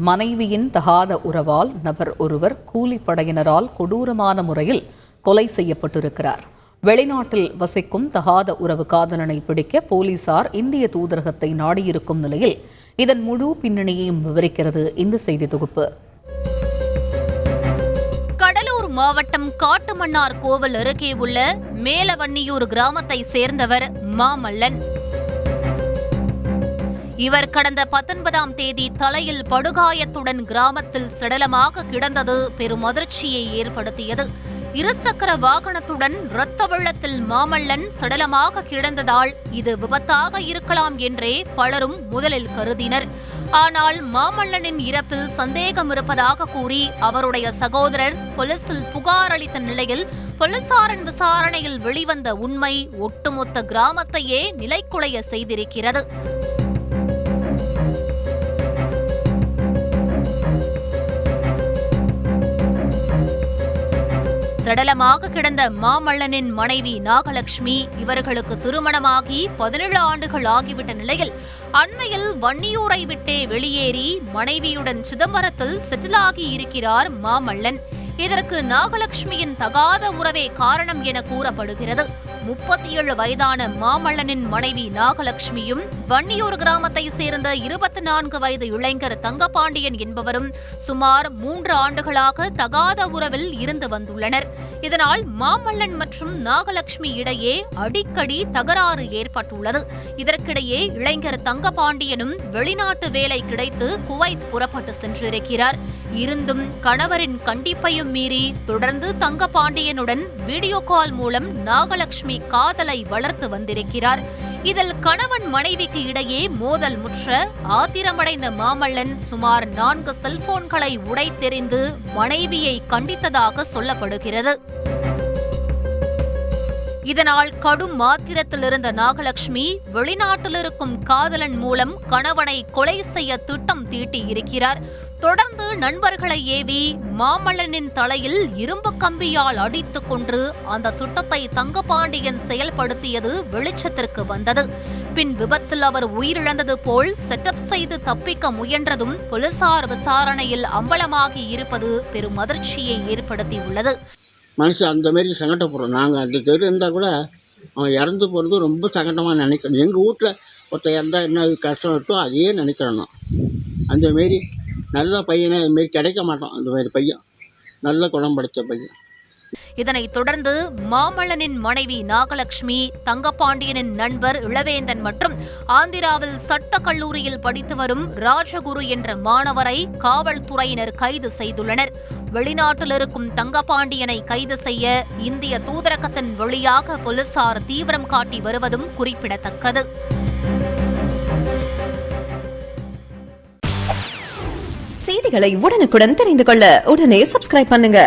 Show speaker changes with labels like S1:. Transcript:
S1: மனைவியின் தகாத உறவால் நபர் ஒருவர் கூலிப்படையினரால் கொடூரமான முறையில் கொலை செய்யப்பட்டிருக்கிறார். வெளிநாட்டில் வசிக்கும் தகாத உறவு காதலனை பிடிக்க போலீசார் இந்திய தூதரகத்தை நாடியிருக்கும் நிலையில் இதன் முழு பின்னணியையும் விவரிக்கிறது இந்த செய்தி தொகுப்பு.
S2: கடலூர் மாவட்டம் காட்டுமன்னார் கோவில் அருகே உள்ள மேலவன்னியூர் கிராமத்தை சேர்ந்தவர் மாமல்லன். இவர் கடந்த 19ஆம் தேதி தலையில் படுகாயத்துடன் கிராமத்தில் சடலமாக கிடந்தது பெரும் அதிர்ச்சியை ஏற்படுத்தியது. இருசக்கர வாகனத்துடன் இரத்த வெள்ளத்தில் மாமல்லன் சடலமாக கிடந்ததால் இது விபத்தாக இருக்கலாம் என்றே பலரும் முதலில் கருதினர். ஆனால் மாமல்லனின் இறப்பில் சந்தேகம் இருப்பதாக கூறி அவருடைய சகோதரர் போலீசில் புகார் அளித்த நிலையில் போலீசாரின் விசாரணையில் வெளிவந்த உண்மை ஒட்டுமொத்த கிராமத்தையே நிலைக்குலைய செய்திருக்கிறது. சடலமாக கிடந்த மாமல்லனின் மனைவி நாகலட்சுமி இவர்களுக்கு திருமணமாகி 17 ஆண்டுகள் ஆகிவிட்ட நிலையில் அண்மையில் வன்னியூரை விட்டே வெளியேறி மனைவியுடன் சிதம்பரத்தில் செட்டில் ஆகி இருக்கிறார் மாமல்லன். இதற்கு நாகலட்சுமியின் தகாத உறவே காரணம் என கூறப்படுகிறது. 37 வயதான மாமல்லனின் மனைவி நாகலட்சுமியும் வன்னியூர் கிராமத்தை சேர்ந்த 24 வயது இளைஞர் தங்கபாண்டியன் என்பவரும் சுமார் 3 ஆண்டுகளாக தகாத உறவில் இருந்து வந்துள்ளனர். இதனால் மாமல்லன் மற்றும் நாகலட்சுமி இடையே அடிக்கடி தகராறு ஏற்பட்டுள்ளது. இதற்கிடையே இளைஞர் தங்கபாண்டியனும் வெளிநாட்டு வேலை கிடைத்து குவைத் புறப்பட்டு சென்றிருக்கிறார். இருந்தும் கணவரின் கண்டிப்பையும் மீறி தொடர்ந்து தங்கபாண்டியனுடன் வீடியோ கால் மூலம் நாகலட்சுமி காதலை வளர்த்து வந்திருக்கிறார். இதில் கணவன் மனைவிக்கு இடையே மோதல் முற்ற ஆத்திரமடைந்த மாமல்லன் சுமார் 4 செல்போன்களை உடைத்தெறிந்து மனைவியை கண்டித்ததாக சொல்லப்படுகிறது. இதனால் கடும் ஆத்திரத்தில் இருந்த நாகலட்சுமி வெளிநாட்டில் இருக்கும் காதலன் மூலம் கணவனை கொலை செய்ய திட்டம் தீட்டி இருக்கிறார். தொடர்ந்து நண்பர்களை ஏவி மாமல்லனின் தலையில் இரும்பு கம்பியால் அடித்துக் கொன்று அந்த திட்டத்தை தங்கபாண்டியன் செயல்படுத்தியது வெளிச்சத்திற்கு வந்தது. பின் விபத்தில் அவர் உயிரிழந்தது போல் செட்டப் செய்து தப்பிக்க முயன்றதும் போலீசார் விசாரணையில் அம்பலமாகி இருப்பது பெரும் அதிர்ச்சியை ஏற்படுத்தியுள்ளது.
S3: மனுஷன் அந்த மாரி சங்கடப்படுறோம். நாங்கள் அந்த தெரு இருந்தால் கூட அவன் இறந்து போகிறது ரொம்ப சங்கடமாக நினைக்கிறோம். எங்கள் வீட்டில் ஒருத்தர் இறந்தால் என்ன கஷ்டம் இருக்கோ அதையே நினைக்கிறோம். அந்தமாரி நல்ல பையனை இதுமாரி கிடைக்க மாட்டோம். அந்த மாதிரி பையன் நல்ல குணம் படைத்த பையன்.
S2: இதனைத் தொடர்ந்து மாமல்லனின் மனைவி நாகலட்சுமி, தங்கபாண்டியனின் நண்பர் இளவேந்தன் மற்றும் ஆந்திராவில் சட்ட கல்லூரியில் படித்து வரும் ராஜகுரு என்ற மாணவரை காவல்துறையினர் கைது செய்துள்ளனர். வெளிநாட்டில் இருக்கும் தங்கபாண்டியனை கைது செய்ய இந்திய தூதரகத்தின் வழியாக போலீசார் தீவிரம் காட்டி வருவதும் குறிப்பிடத்தக்கது.
S4: செய்திகளை உடனுக்குடன் தெரிந்து கொள்ள உடனே சப்ஸ்கிரைப் பண்ணுங்க.